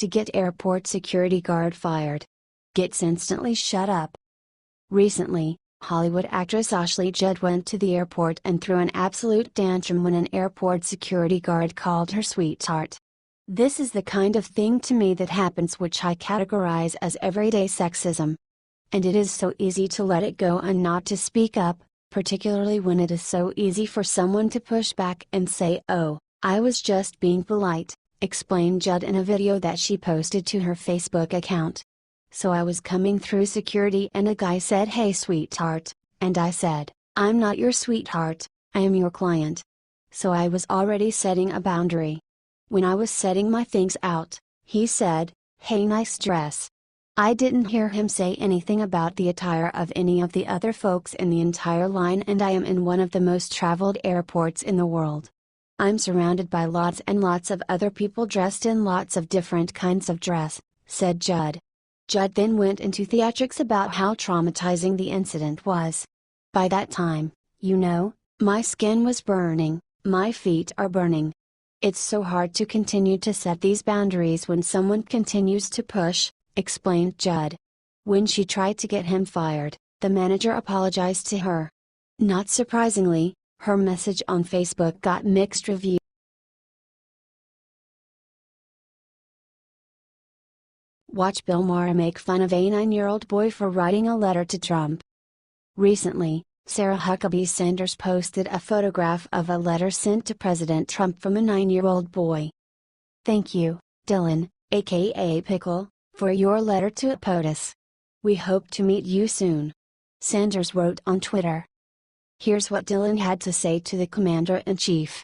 To get airport security guard fired. Gets instantly shut up. Recently, Hollywood actress Ashley Judd went to the airport and threw an absolute tantrum when an airport security guard called her sweetheart. This is the kind of thing to me that happens which I categorize as everyday sexism. And it is so easy to let it go and not to speak up, particularly when it is so easy for someone to push back and say, "Oh, I was just being polite," explained Judd in a video that she posted to her Facebook account. "So I was coming through security and a guy said, 'Hey sweetheart,' and I said, 'I'm not your sweetheart, I am your client.' So I was already setting a boundary. When I was setting my things out, he said, 'Hey, nice dress.' I didn't hear him say anything about the attire of any of the other folks in the entire line, and I am in one of the most traveled airports in the world. I'm surrounded by lots and lots of other people dressed in lots of different kinds of dress," said Judd. Judd then went into theatrics about how traumatizing the incident was. "By that time, my skin was burning, my feet are burning. It's so hard to continue to set these boundaries when someone continues to push," explained Judd. When she tried to get him fired, the manager apologized to her. Not surprisingly, her message on Facebook got mixed reviews. Watch Bill Maher make fun of a 9-year-old boy for writing a letter to Trump. Recently, Sarah Huckabee Sanders posted a photograph of a letter sent to President Trump from a 9-year-old boy. "Thank you, Dylan, aka Pickle, for your letter to POTUS. We hope to meet you soon," Sanders wrote on Twitter. Here's what Dylan had to say to the Commander-in-Chief.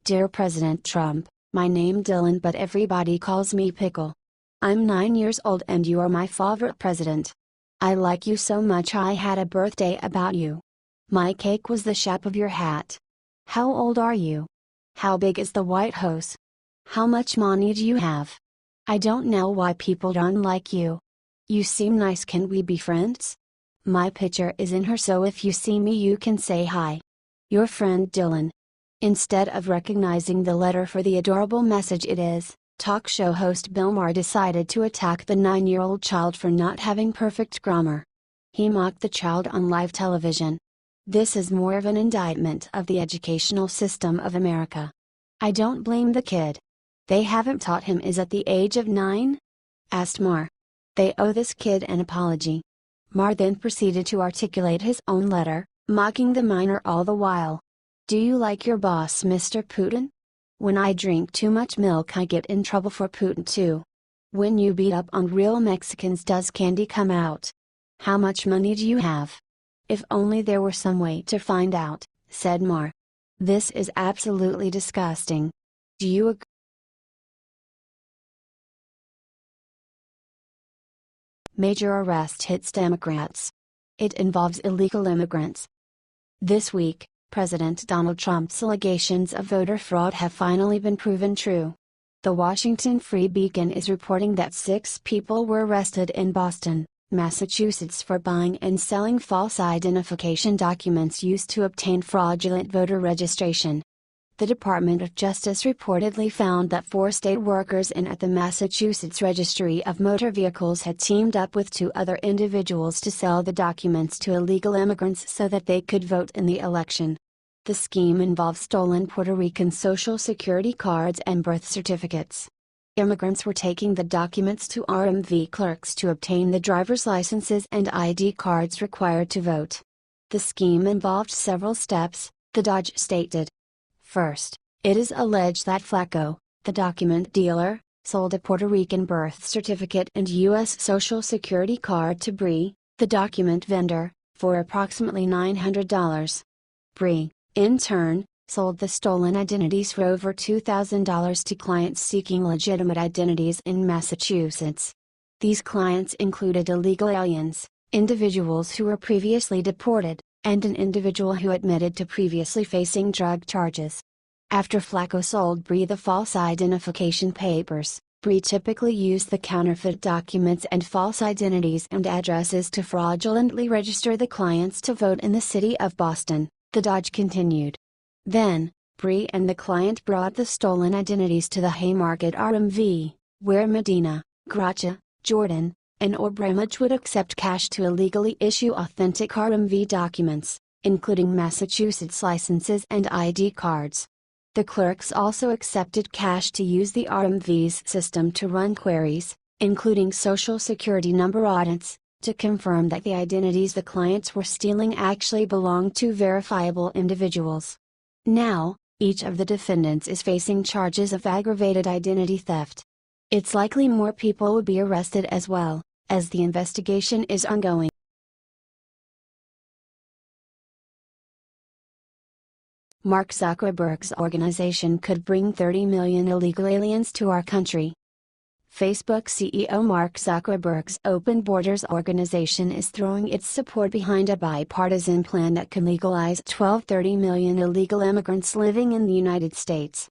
"Dear President Trump, my name Dylan but everybody calls me Pickle. I'm 9 years old and you are my favorite president. I like you so much I had a birthday about you. My cake was the shape of your hat. How old are you? How big is the White House? How much money do you have? I don't know why people don't like you. You seem nice, can we be friends? My picture is in her so if you see me you can say hi. Your friend Dylan." Instead of recognizing the letter for the adorable message it is, talk show host Bill Maher decided to attack the 9-year-old child for not having perfect grammar. He mocked the child on live television. This is more of an indictment of the educational system of America. "I don't blame the kid. They haven't taught him is at the age of 9? Asked Maher. They owe this kid an apology." Maher then proceeded to articulate his own letter, mocking the minor all the while. "Do you like your boss Mr. Putin? When I drink too much milk I get in trouble for Putin too. When you beat up on real Mexicans does candy come out? How much money do you have? If only there were some way to find out," said Maher. "This is absolutely disgusting. Do you agree?" Major arrest hits Democrats. It involves illegal immigrants. This week, President Donald Trump's allegations of voter fraud have finally been proven true. The Washington Free Beacon is reporting that 6 people were arrested in Boston, Massachusetts for buying and selling false identification documents used to obtain fraudulent voter registration. The Department of Justice reportedly found that 4 state workers at the Massachusetts Registry of Motor Vehicles had teamed up with 2 other individuals to sell the documents to illegal immigrants so that they could vote in the election. The scheme involved stolen Puerto Rican Social Security cards and birth certificates. Immigrants were taking the documents to RMV clerks to obtain the driver's licenses and ID cards required to vote. The scheme involved several steps, the Dodge stated. First, it is alleged that Flacco, the document dealer, sold a Puerto Rican birth certificate and U.S. Social Security card to Bree, the document vendor, for approximately $900. Bree, in turn, sold the stolen identities for over $2,000 to clients seeking legitimate identities in Massachusetts. These clients included illegal aliens, individuals who were previously deported, and an individual who admitted to previously facing drug charges. After Flacco sold Bree the false identification papers, Bree typically used the counterfeit documents and false identities and addresses to fraudulently register the clients to vote in the city of Boston, the Dodge continued. Then, Bree and the client brought the stolen identities to the Haymarket RMV, where Medina, Gracha, Jordan, and or Bremage would accept cash to illegally issue authentic RMV documents, including Massachusetts licenses and ID cards. The clerks also accepted cash to use the RMV's system to run queries, including Social Security number audits, to confirm that the identities the clients were stealing actually belonged to verifiable individuals. Now, each of the defendants is facing charges of aggravated identity theft. It's likely more people will be arrested as well, as the investigation is ongoing. Mark Zuckerberg's organization could bring 30 million illegal aliens to our country. Facebook CEO Mark Zuckerberg's Open Borders organization is throwing its support behind a bipartisan plan that can legalize 30 million illegal immigrants living in the United States.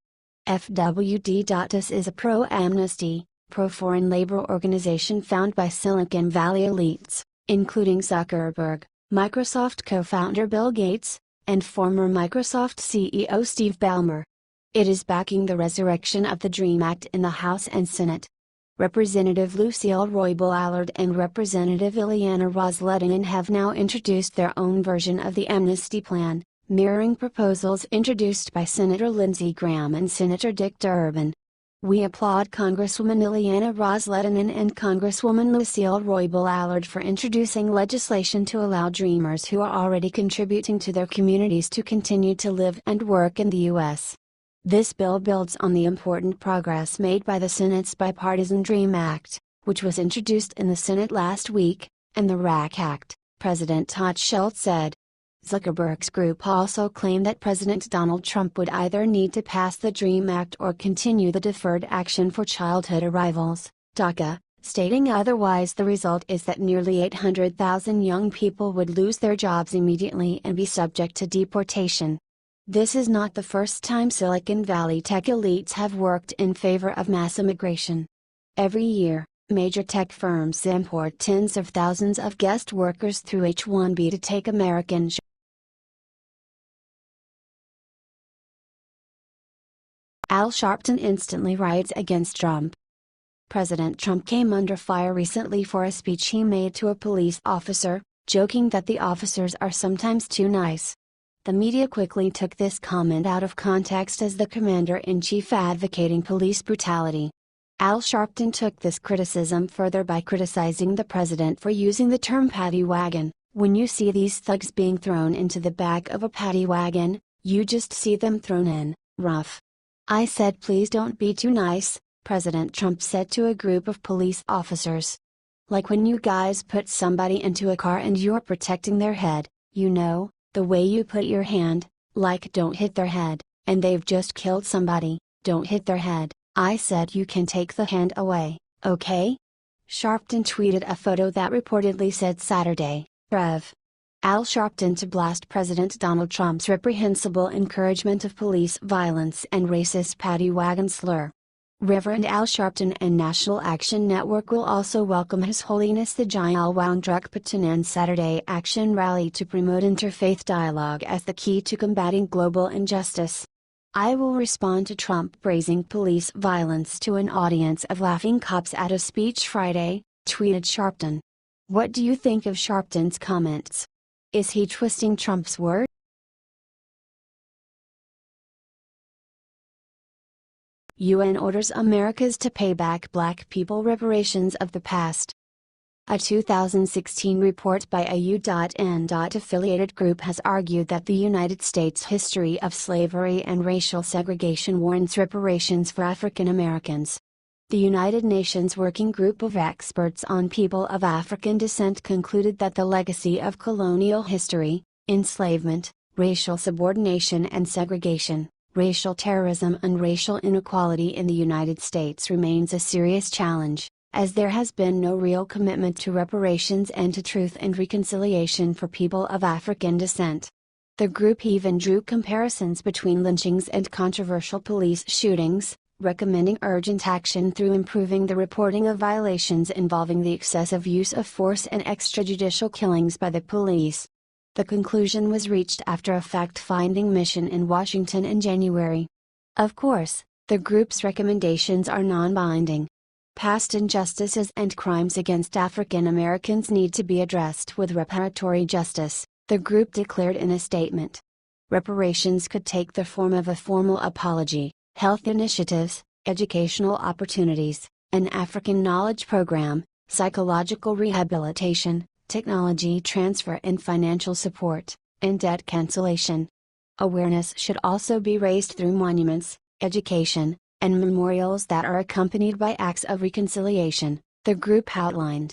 FWD.us is a pro-amnesty, pro-foreign labor organization founded by Silicon Valley elites, including Zuckerberg, Microsoft co-founder Bill Gates, and former Microsoft CEO Steve Ballmer. It is backing the resurrection of the DREAM Act in the House and Senate. Representative Lucille Roybal-Allard and Representative Ileana Ros-Lehtinen have now introduced their own version of the amnesty plan, mirroring proposals introduced by Senator Lindsey Graham and Senator Dick Durbin. We applaud Congresswoman Ileana Ros-Lehtinen and Congresswoman Lucille Roybal-Allard for introducing legislation to allow Dreamers who are already contributing to their communities to continue to live and work in the U.S. This bill builds on the important progress made by the Senate's bipartisan DREAM Act, which was introduced in the Senate last week, and the RAC Act, President Todd Schultz said. Zuckerberg's group also claimed that President Donald Trump would either need to pass the DREAM Act or continue the Deferred Action for Childhood Arrivals, DACA, stating otherwise the result is that nearly 800,000 young people would lose their jobs immediately and be subject to deportation. This is not the first time Silicon Valley tech elites have worked in favor of mass immigration. Every year, major tech firms import tens of thousands of guest workers through H-1B to take American jobs. Al Sharpton instantly riots against Trump. President Trump came under fire recently for a speech he made to a police officer, joking that the officers are sometimes too nice. The media quickly took this comment out of context as the commander-in-chief advocating police brutality. Al Sharpton took this criticism further by criticizing the president for using the term paddy wagon. When you see these thugs being thrown into the back of a paddy wagon, you just see them thrown in, rough. I said please don't be too nice, President Trump said to a group of police officers. Like when you guys put somebody into a car and you're protecting their head, you know, the way you put your hand, like don't hit their head, and they've just killed somebody, don't hit their head. I said you can take the hand away, okay? Sharpton tweeted a photo that reportedly said Saturday, Rev. Al Sharpton to blast President Donald Trump's reprehensible encouragement of police violence and racist paddy wagon slur. Reverend Al Sharpton and National Action Network will also welcome His Holiness the Jalwan Drukpatanand Saturday Action Rally to promote interfaith dialogue as the key to combating global injustice. I will respond to Trump praising police violence to an audience of laughing cops at a speech Friday, tweeted Sharpton. What do you think of Sharpton's comments? Is he twisting Trump's words? UN orders Americas to pay back Black people reparations of the past. A 2016 report by a U.N. affiliated group has argued that the United States' history of slavery and racial segregation warrants reparations for African Americans. The United Nations Working Group of Experts on People of African Descent concluded that the legacy of colonial history, enslavement, racial subordination and segregation, racial terrorism and racial inequality in the United States remains a serious challenge, as there has been no real commitment to reparations and to truth and reconciliation for people of African descent. The group even drew comparisons between lynchings and controversial police shootings, recommending urgent action through improving the reporting of violations involving the excessive use of force and extrajudicial killings by the police. The conclusion was reached after a fact-finding mission in Washington in January. Of course, the group's recommendations are non-binding. Past injustices and crimes against African Americans need to be addressed with reparatory justice, the group declared in a statement. Reparations could take the form of a formal apology, health initiatives, educational opportunities, an African knowledge program, psychological rehabilitation, technology transfer and financial support, and debt cancellation. Awareness should also be raised through monuments, education, and memorials that are accompanied by acts of reconciliation, the group outlined.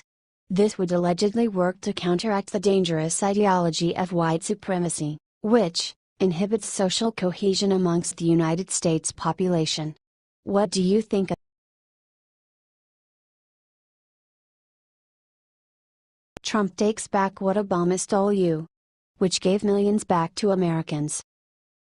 This would allegedly work to counteract the dangerous ideology of white supremacy, which inhibits social cohesion amongst the United States population. What do you think of Trump takes back what Obama stole you? Which gave millions back to Americans.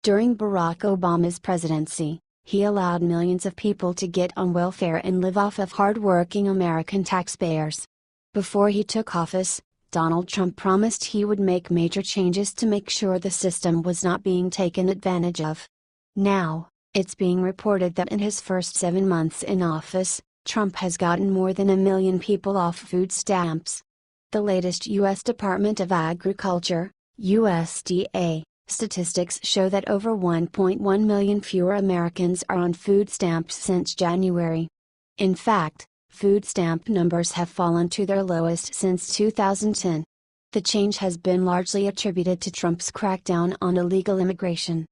During Barack Obama's presidency, he allowed millions of people to get on welfare and live off of hard-working American taxpayers. Before he took office, Donald Trump promised he would make major changes to make sure the system was not being taken advantage of. Now, it's being reported that in his first 7 months in office, Trump has gotten more than 1 million people off food stamps. The latest U.S. Department of Agriculture, USDA, statistics show that over 1.1 million fewer Americans are on food stamps since January. In fact, food stamp numbers have fallen to their lowest since 2010. The change has been largely attributed to Trump's crackdown on illegal immigration.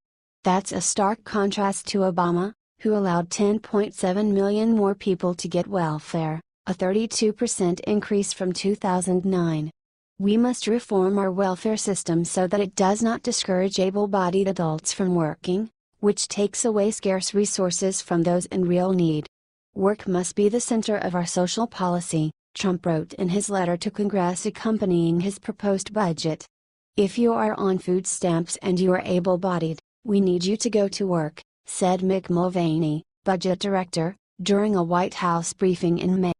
That's a stark contrast to Obama, who allowed 10.7 million more people to get welfare, a 32% increase from 2009. We must reform our welfare system so that it does not discourage able-bodied adults from working, which takes away scarce resources from those in real need. Work must be the center of our social policy, Trump wrote in his letter to Congress accompanying his proposed budget. If you are on food stamps and you are able-bodied, we need you to go to work, said Mick Mulvaney, budget director, during a White House briefing in May.